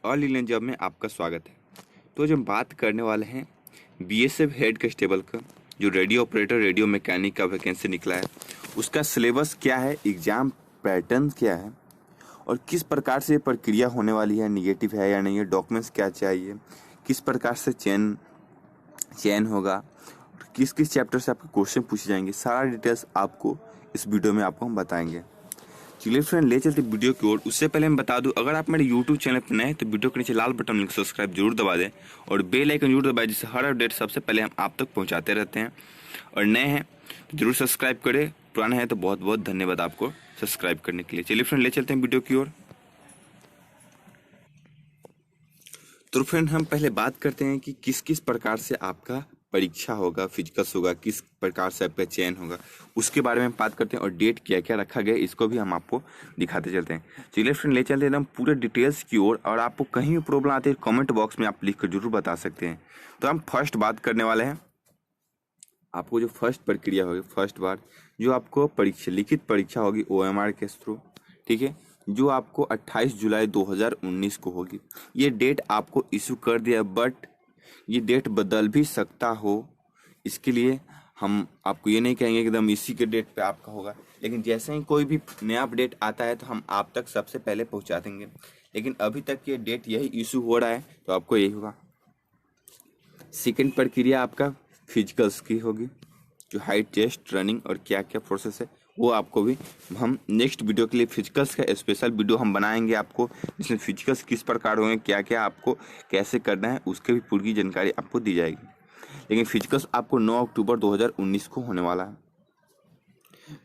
All Indian job में आपका स्वागत है। तो जो हम बात करने वाले हैं बीएसएफ हेड कांस्टेबल का, जो रेडियो ऑपरेटर रेडियो मैकेनिक का वैकेंसी निकला है, उसका सिलेबस क्या है, एग्जाम पैटर्न क्या है और किस प्रकार से ये प्रक्रिया होने वाली है, निगेटिव है या नहीं है, डॉक्यूमेंट्स क्या चाहिए, किस प्रकार से चयन होगा, किस किस चैप्टर से आपके क्वेश्चन पूछे जाएंगे, सारा डिटेल्स आपको इस वीडियो में आपको हम बताएंगे। चलिए फ्रेंड, ले चलते वीडियो की ओर। उससे पहले मैं बता दूं, अगर आप मेरे यूट्यूब चैनल पर नए हैं तो वीडियो के नीचे लाल बटन लिख सब्सक्राइब जरूर दबा दें और बेल आइकन जरूर दबाएं, जिससे हर अपडेट सबसे पहले हम आप तक पहुंचाते रहते हैं। और नए हैं तो जरूर सब्सक्राइब करें, पुराने हैं तो बहुत बहुत धन्यवाद आपको सब्सक्राइब करने के लिए। चलिए फ्रेंड, ले चलते हैं वीडियो की ओर। तो फ्रेंड, हम पहले बात करते हैं कि किस किस प्रकार से आपका परीक्षा होगा, फिजिकल्स होगा, किस प्रकार से आपका चयन होगा, उसके बारे में बात करते हैं और डेट क्या क्या रखा गया इसको भी हम आपको दिखाते चलते हैं। चलिए फ्रेंड, ले चलते हैं हम पूरे डिटेल्स की ओर। और आपको कहीं भी प्रॉब्लम आती है कमेंट बॉक्स में आप लिख कर जरूर बता सकते हैं। तो हम फर्स्ट बात करने वाले हैं, आपको जो फर्स्ट प्रक्रिया होगी, फर्स्ट बार जो आपको परीक्षा लिखित परीक्षा होगी OMR के थ्रू, ठीक है, जो आपको 28 जुलाई 2019 को होगी। ये डेट आपको इशू कर दिया, बट ये डेट बदल भी सकता हो। इसके लिए हम आपको ये नहीं कहेंगे कि एकदम इसी के डेट पे आपका होगा, लेकिन जैसे ही कोई भी नया अपडेट आता है तो हम आप तक सबसे पहले पहुंचा देंगे। लेकिन अभी तक ये डेट यही इशू हो रहा है तो आपको यही होगा। सेकेंड प्रक्रिया आपका फिजिकल्स की होगी, जो हाइट, चेस्ट, रनिंग और क्या क्या प्रोसेस है वो आपको भी हम नेक्स्ट वीडियो के लिए फिजिकल्स का स्पेशल वीडियो हम बनाएंगे आपको, जिसमें फिजिकल्स किस प्रकार होंगे, क्या क्या आपको कैसे करना है, उसके भी पूरी जानकारी आपको दी जाएगी। लेकिन फिजिकल्स आपको 9 अक्टूबर 2019 को होने वाला है।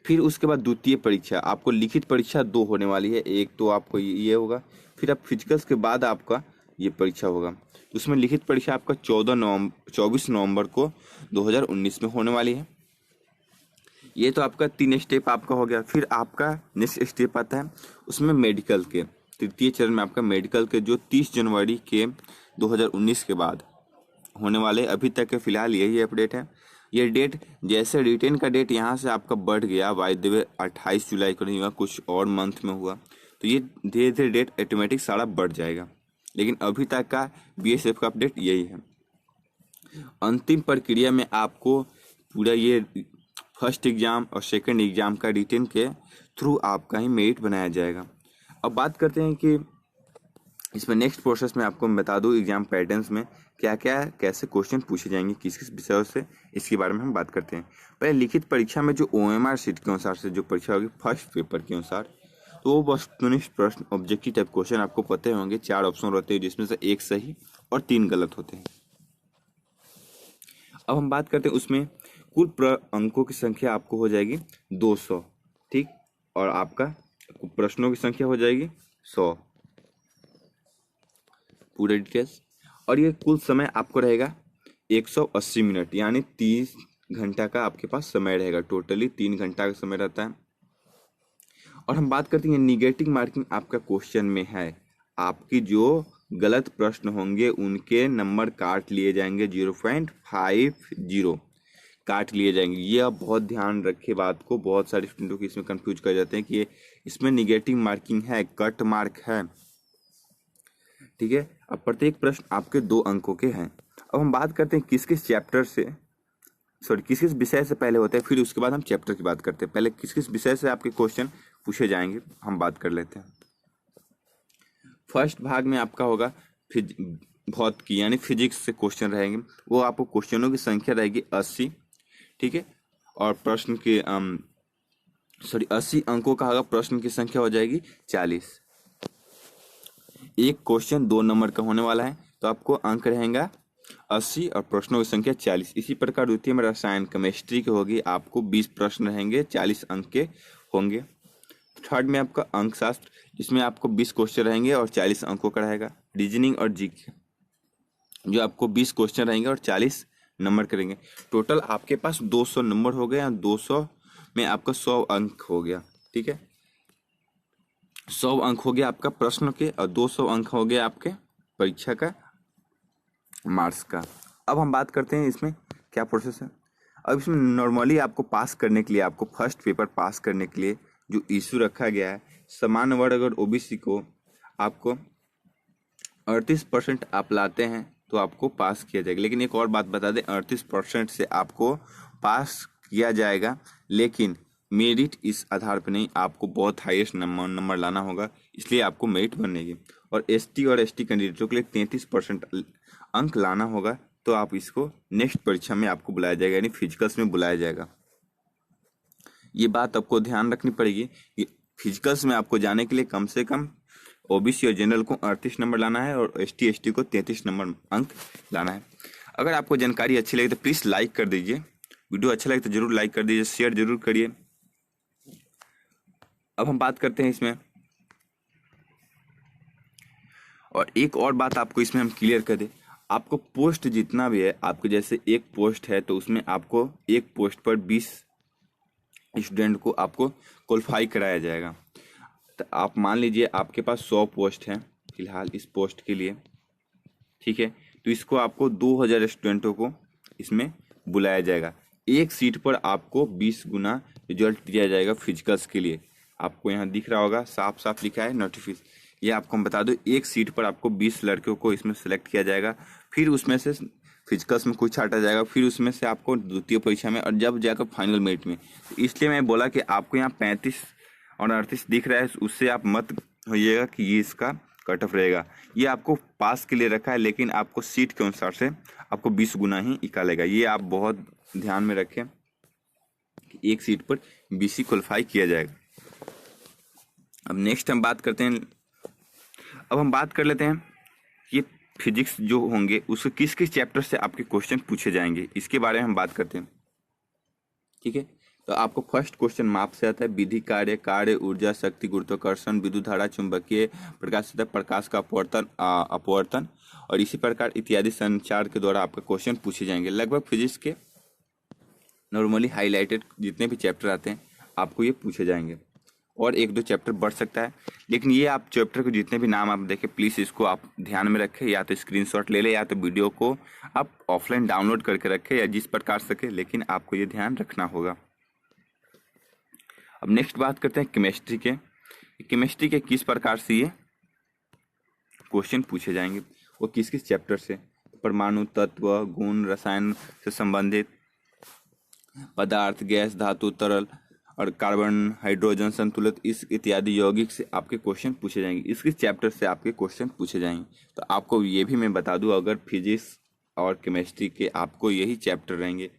फिर उसके बाद द्वितीय परीक्षा, आपको लिखित परीक्षा 2 होने वाली है। एक तो आपको ये होगा, फिर आप फिजिकल्स के बाद आपका ये परीक्षा होगा। उसमें लिखित परीक्षा आपका 24 नवंबर को 2019 में होने वाली है। ये तो आपका 3 स्टेप आपका हो गया। फिर आपका नेक्स्ट स्टेप आता है उसमें मेडिकल के, तृतीय चरण में आपका मेडिकल के, जो 30 जनवरी के 2019 के बाद होने वाले। अभी तक के फिलहाल यही अपडेट है। ये डेट जैसे रिटेन का डेट यहाँ से आपका बढ़ गया, बाय द वे 28 जुलाई को नहीं हुआ, कुछ और मंथ में हुआ, तो ये धीरे धीरे डेट ऑटोमेटिक सारा बढ़ जाएगा। लेकिन अभी तक का BSF का अपडेट यही है। अंतिम प्रक्रिया में आपको पूरा ये फर्स्ट एग्जाम और सेकंड एग्जाम का रिटेन के थ्रू आपका ही मेरिट बनाया जाएगा। अब बात करते हैं कि इसमें नेक्स्ट प्रोसेस में आपको मैं बता दूं एग्जाम पैटर्न्स में क्या क्या कैसे क्वेश्चन पूछे जाएंगे, किस किस विषयों से, इसके बारे में हम बात करते हैं। पहले लिखित परीक्षा में जो OMR सीट के अनुसार से जो परीक्षा होगी फर्स्ट पेपर के अनुसार, तो वो वस्तुनिष्ठ प्रश्न, ऑब्जेक्टिव टाइप क्वेश्चन आपको पते होंगे। 4 ऑप्शन होते हैं जिसमें से 1 सही और 3 गलत होते हैं। अब हम बात करते हैं उसमें कुल अंकों की संख्या आपको हो जाएगी 200, ठीक, और आपका प्रश्नों की संख्या हो जाएगी 100, पूरे डिटेल्स। और ये कुल समय आपको रहेगा 180 मिनट, यानी 30 घंटा का आपके पास समय रहेगा। टोटली 3 घंटा का समय रहता है। और हम बात करते हैं निगेटिव मार्किंग आपका क्वेश्चन में है, आपकी जो गलत प्रश्न होंगे उनके नंबर काट लिए जाएंगे, 0.50 काट लिए जाएंगे। ये आप बहुत ध्यान रखें बात को, बहुत सारे स्टूडेंटों की इसमें कंफ्यूज कर जाते हैं कि इसमें निगेटिव मार्किंग है, कट मार्क है, ठीक है। अब प्रत्येक प्रश्न आपके 2 अंकों के हैं। अब हम बात करते हैं किस किस चैप्टर से, किस किस विषय से पहले होते हैं, फिर उसके बाद हम चैप्टर की बात करते हैं। पहले किस किस विषय से आपके क्वेश्चन पूछे जाएंगे हम बात कर लेते हैं। फर्स्ट भाग में आपका होगा भौतिकी, यानी फिजिक्स से क्वेश्चन रहेंगे। वो आपको क्वेश्चनों की संख्या रहेगी 80, ठीक है, और प्रश्न के 80 अंकों का होगा, प्रश्न की संख्या हो जाएगी 40। एक क्वेश्चन 2 नंबर का होने वाला है, तो आपको अंक रहेगा 80 और प्रश्नों की संख्या 40। इसी प्रकार द्वितीय में रसायन केमिस्ट्री की होगी, आपको 20 प्रश्न रहेंगे, 40 अंक के होंगे। थर्ड में आपका अंक शास्त्र, जिसमें आपको 20 क्वेश्चन रहेंगे और 40 अंकों का रहेगा। रीजनिंग और जीके, जो आपको 20 क्वेश्चन रहेंगे और 40 नंबर करेंगे। टोटल आपके पास 200 नंबर हो गए, 200 में आपका 100 अंक हो गया, ठीक है। 100 अंक हो गया आपका प्रश्न के और 200 अंक हो गया आपके परीक्षा का मार्क्स का। अब हम बात करते हैं इसमें क्या प्रोसेस है। अब इसमें नॉर्मली आपको पास करने के लिए, आपको फर्स्ट पेपर पास करने के लिए जो इशू रखा गया है, सामान्य वर्ग अगर OBC को आपको 38% आप लाते हैं तो आपको पास किया जाएगा। लेकिन एक और बात बता दें, 38% से आपको पास किया जाएगा, लेकिन मेरिट इस आधार पर नहीं, आपको बहुत हाईएस्ट नंबर लाना होगा, इसलिए आपको मेरिट बनेगी। और एसटी और एसटी कैंडिडेटों के लिए 33% अंक लाना होगा, तो आप इसको नेक्स्ट परीक्षा में आपको बुलाया जाएगा, यानी फिजिकल्स में बुलाया जाएगा। ये बात आपको ध्यान रखनी पड़ेगी कि फिजिकल्स में आपको जाने के लिए कम से कम ओबीसी और जनरल को 38 नंबर लाना है और एसटी एसटी को 33 नंबर अंक लाना है। अगर आपको जानकारी अच्छी लगे तो प्लीज़ लाइक कर दीजिए, वीडियो अच्छा लगे तो जरूर लाइक कर दीजिए, शेयर जरूर करिए। अब हम बात करते हैं इसमें, और एक और बात आपको इसमें हम क्लियर कर दें, आपको पोस्ट जितना भी है, आपको जैसे एक पोस्ट है तो उसमें आपको एक पोस्ट पर 20 स्टूडेंट को आपको क्वालिफाई कराया जाएगा। तो आप मान लीजिए आपके पास 100 पोस्ट हैं फिलहाल इस पोस्ट के लिए, ठीक है, तो इसको आपको 2000 स्टूडेंटों को इसमें बुलाया जाएगा। एक सीट पर आपको 20 गुना रिजल्ट दिया जाएगा फिजिकल्स के लिए। आपको यहाँ दिख रहा होगा, साफ साफ लिखा है नोटिफिकेशन। ये आपको हम बता दो, एक सीट पर आपको 20 लड़कियों को इसमें सेलेक्ट किया जाएगा, फिर उसमें से फिजिकल्स में कुछ छाटा जाएगा, फिर उसमें से आपको द्वितीय परीक्षा में और जब जाकर फाइनल मेरिट में। तो इसलिए मैं बोला कि आपको यहाँ 35 और 38 दिख रहा है, उससे आप मत होइएगा कि ये इसका कट ऑफ रहेगा। ये आपको पास के लिए रखा है, लेकिन आपको सीट के अनुसार से आपको 20 गुना ही निकालेगा। ये आप बहुत ध्यान में रखें कि एक सीट पर 20 ही क्वालिफाई किया जाएगा। अब नेक्स्ट हम बात करते हैं, अब हम बात कर लेते हैं ये फिजिक्स जो होंगे उसके किस किस चैप्टर से आपके क्वेश्चन पूछे जाएंगे, इसके बारे में हम बात करते हैं, ठीक है। तो आपको फर्स्ट क्वेश्चन माप से आता है, विधि, कार्य, कार्य, ऊर्जा, शक्ति, गुरुत्वाकर्षण, विद्युत धारा, चुंबकीय प्रकाश सतह, प्रकाश का अपवर्तन अपवर्तन और इसी प्रकार इत्यादि संचार के द्वारा आपके क्वेश्चन पूछे जाएंगे। लगभग फिजिक्स के नॉर्मली हाईलाइटेड जितने भी चैप्टर आते हैं आपको ये पूछे जाएंगे, और एक दो चैप्टर बढ़ सकता है। लेकिन ये आप चैप्टर को जितने भी नाम आप देखें, प्लीज़ इसको आप ध्यान में रखें, या तो स्क्रीनशॉट ले लें या तो वीडियो को आप ऑफलाइन डाउनलोड करके रखें, या जिस प्रकार सके, लेकिन आपको ये ध्यान रखना होगा। अब नेक्स्ट बात करते हैं केमिस्ट्री के। केमिस्ट्री के किस प्रकार से ये क्वेश्चन पूछे जाएंगे, वो किस किस चैप्टर से, परमाणु, तत्व, गुण, रसायन से संबंधित, पदार्थ, गैस, धातु, तरल और कार्बन, हाइड्रोजन संतुलित, इस इत्यादि यौगिक से आपके क्वेश्चन पूछे जाएंगे। इसके चैप्टर से आपके क्वेश्चन पूछे जाएंगे। तो आपको ये भी मैं बता दूं, अगर फिजिक्स और केमिस्ट्री के आपको यही चैप्टर रहेंगे,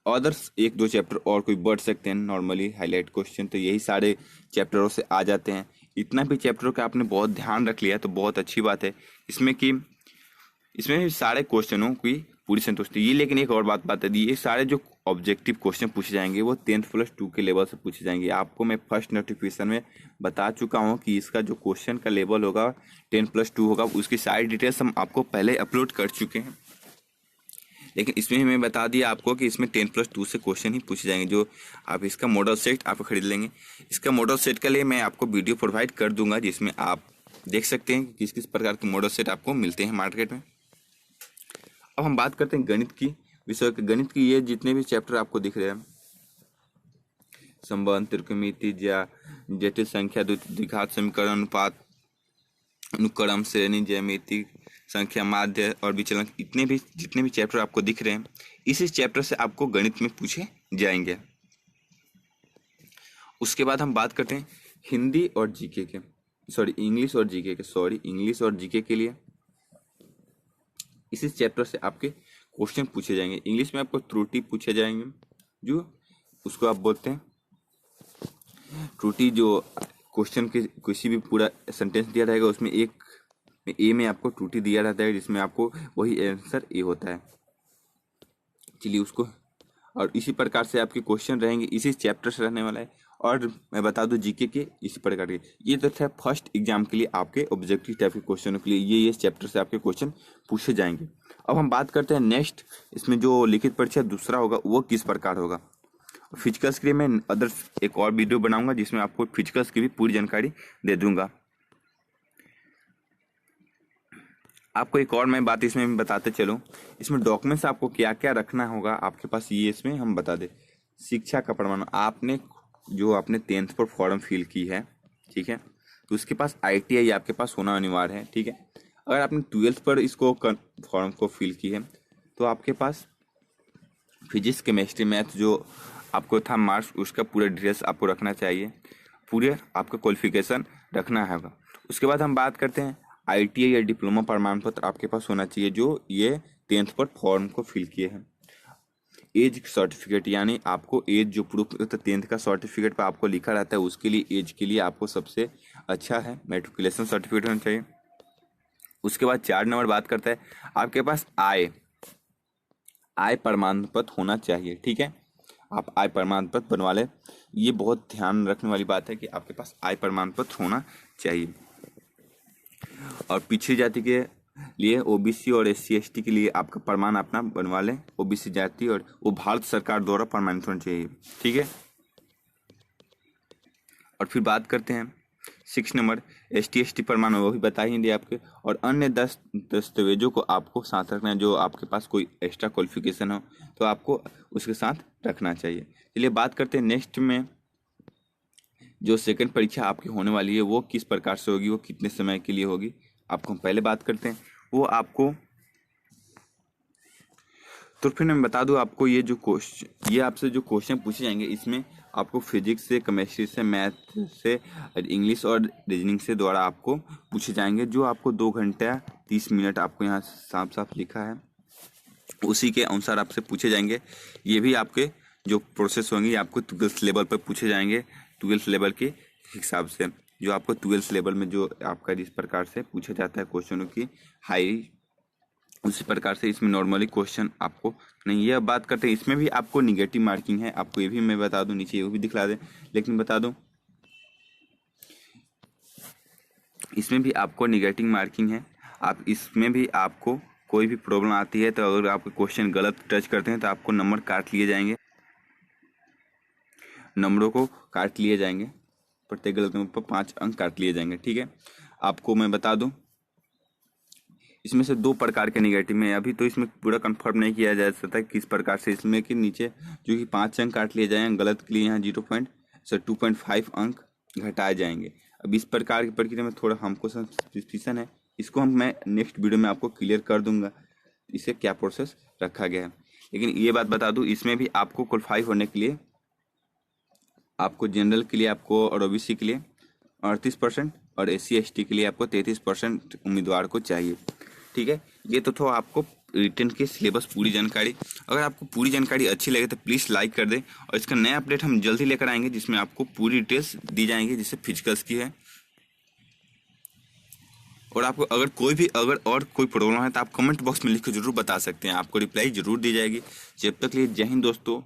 अदर्स एक दो चैप्टर और कोई बढ़ सकते हैं नॉर्मली हाईलाइट क्वेश्चन, तो यही सारे चैप्टरों से आ जाते हैं। इतना भी चैप्टरों का आपने बहुत ध्यान रख लिया तो बहुत अच्छी बात है, इसमें कि इसमें सारे क्वेश्चनों की पूरी संतुष्टि ये। लेकिन एक और बात है, ये सारे जो ऑब्जेक्टिव क्वेश्चन पूछे जाएंगे वो 10+2 के लेवल से पूछे जाएंगे। आपको मैं फर्स्ट नोटिफिकेशन में बता चुका हूँ कि इसका जो क्वेश्चन का लेवल होगा 10+2 होगा, उसकी सारी डिटेल्स हम आपको पहले अपलोड कर चुके हैं। लेकिन इसमें मैं बता दिया आपको कि इसमें 10+2 से क्वेश्चन ही पूछे जाएंगे। जो आप इसका मॉडल सेट आप खरीद लेंगे, इसका मॉडल सेट के लिए मैं आपको वीडियो प्रोवाइड कर दूंगा, जिसमें आप देख सकते हैं कि किस किस प्रकार के मॉडल सेट आपको मिलते हैं मार्केट में। अब हम बात करते हैं गणित की विषय के। गणित की ये जितने भी चैप्टर आपको दिख रहे हैं, संबंध, त्रिकोणमिति, जटिल संख्या, द्विघात समीकरण, अनुपात, अनुक्रम, श्रेणी, ज्यामिति, संख्या, माध्य और विचलन, जितने भी चैप्टर आपको दिख रहे हैं, इसी चैप्टर से आपको गणित में पूछे जाएंगे। उसके बाद हम बात करते हैं हिंदी और जीके के, इंग्लिश और जीके के लिए इसी चैप्टर से आपके क्वेश्चन पूछे जाएंगे। इंग्लिश में आपको त्रुटि पूछे जाएंगे, जो उसको आप बोलते हैं त्रुटि, जो क्वेश्चन के किसी भी पूरा सेंटेंस दिया रहेगा उसमें एक ए में आपको त्रुटि दिया रहता है, जिसमें आपको वही आंसर ए होता है। चलिए उसको, और इसी प्रकार से आपके क्वेश्चन रहेंगे, इसी चैप्टर से रहने वाला है। और मैं बता दूं जीके के इसी प्रकार के, ये तो था फर्स्ट एग्जाम के लिए आपके ऑब्जेक्टिव टाइप के क्वेश्चनों के लिए ये चैप्टर से आपके क्वेश्चन पूछे जाएंगे। अब हम बात करते हैं नेक्स्ट, इसमें जो लिखित परीक्षा दूसरा होगा वो किस प्रकार होगा। फिजिकल्स के लिए मैं अदर्स एक और वीडियो बनाऊंगा, जिसमें आपको फिजिकल्स की भी पूरी जानकारी दे दूंगा। आपको एक और मैं बात इसमें बताते चलूं, इसमें डॉक्यूमेंट्स आपको क्या क्या रखना होगा आपके पास, ये इसमें हम बता दें। शिक्षा का प्रमाण, आपने 10th पर फॉर्म फिल की है, ठीक है, तो उसके पास ITI आपके पास होना अनिवार्य है, ठीक है। अगर आपने 12th पर इसको फॉर्म को फिल की है तो आपके पास फिजिक्स, केमिस्ट्री, मैथ जो आपको था मार्क्स, उसका पूरा डिटेल्स आपको रखना चाहिए, पूरे आपका क्वालिफिकेशन रखना होगा। उसके बाद हम बात करते हैं ITI या डिप्लोमा प्रमाण पत्र आपके पास होना चाहिए जो ये 10th पर फॉर्म को फिल किए हैं। एज सर्टिफिकेट, यानी आपको एज जो प्रूफ 10th का सर्टिफिकेट पर आपको लिखा रहता है उसके लिए एज के लिए आपको सबसे अच्छा है मैट्रिकुलेशन सर्टिफिकेट होना चाहिए। उसके बाद 4 नंबर बात करता है आपके पास आय प्रमाण पत्र होना चाहिए। ठीक है, आप आय प्रमाण पत्र बनवा लें। ये बहुत ध्यान रखने वाली बात है कि आपके पास आय प्रमाण पत्र होना चाहिए। और पिछड़ी जाति के लिए OBC और SC ST के लिए आपका प्रमाण अपना बनवा लें। OBC जाति और वो भारत सरकार द्वारा प्रमाणित होना चाहिए। ठीक है, और फिर बात करते हैं 6 नंबर ST ST प्रमाण, वो भी बता ही दिया आपके। और अन्य 10 दस्तावेजों को आपको साथ रखना है। जो आपके पास कोई एक्स्ट्रा क्वालिफिकेशन हो तो आपको उसके साथ रखना चाहिए। चलिए बात करते हैं नेक्स्ट में, जो सेकंड परीक्षा आपकी होने वाली है वो किस प्रकार से होगी, वो कितने समय के लिए होगी, आपको हम पहले बात करते हैं। वो आपको, तो फिर मैं बता दूं आपको, ये जो क्वेश्चन, ये आपसे जो क्वेश्चन पूछे जाएंगे इसमें आपको फिजिक्स से, केमिस्ट्री से, मैथ से, इंग्लिश और रीजनिंग से द्वारा आपको पूछे जाएंगे। जो आपको 2 घंटा 30 मिनट आपको यहाँ साफ साफ लिखा है उसी के अनुसार आपसे पूछे जाएंगे। ये भी आपके जो प्रोसेस होंगे आपको 12th लेवल पर पूछे जाएंगे। 12th लेवल के हिसाब से जो आपको 12th लेवल में जो आपका जिस प्रकार से पूछा जाता है क्वेश्चनों की हाई, उसी प्रकार से इसमें नॉर्मली क्वेश्चन आपको नहीं। ये बात करते हैं इसमें भी आपको निगेटिव मार्किंग है। आपको ये भी मैं बता दूं, नीचे ये भी दिखला दें, लेकिन बता दूं इसमें भी आपको निगेटिव मार्किंग है। आप इसमें भी आपको कोई भी प्रॉब्लम आती है तो अगर आप क्वेश्चन गलत टच करते हैं तो आपको नंबर काट लिए जाएंगे, नंबरों को काट लिए जाएंगे, प्रत्येक गलत नंबर पर 5 अंक काट लिए जाएंगे। ठीक है, आपको मैं बता दूं इसमें से 2 प्रकार के निगेटिव में, अभी तो इसमें पूरा कंफर्म नहीं किया जा सकता किस प्रकार से, इसमें कि नीचे जो कि 5 अंक काट लिए जाएंगे, गलत के लिए यहाँ 2.5 अंक घटाए जाएंगे। अब इस प्रकार की प्रक्रिया में थोड़ा हमको सस्पिशन है, इसको मैं नेक्स्ट वीडियो में आपको क्लियर कर दूंगा इसे क्या प्रोसेस रखा गया है। लेकिन ये बात बता दूं इसमें भी आपको क्वालिफाई होने के लिए आपको जनरल के लिए आपको और OBC के लिए 38% और SC ST के लिए आपको 33% उम्मीदवार को चाहिए। ठीक है, ये तो था आपको रिटर्न के सिलेबस पूरी जानकारी। अगर आपको पूरी जानकारी अच्छी लगे तो प्लीज़ लाइक कर दें, और इसका नया अपडेट हम जल्दी लेकर आएंगे जिसमें आपको पूरी डिटेल्स दी जाएंगी जिससे फिजिकल्स की है। और आपको अगर और कोई प्रॉब्लम है तो आप कमेंट बॉक्स में लिख कर जरूर बता सकते हैं, आपको रिप्लाई जरूर दी जाएगी। जब तक लिए जय हिंद दोस्तों।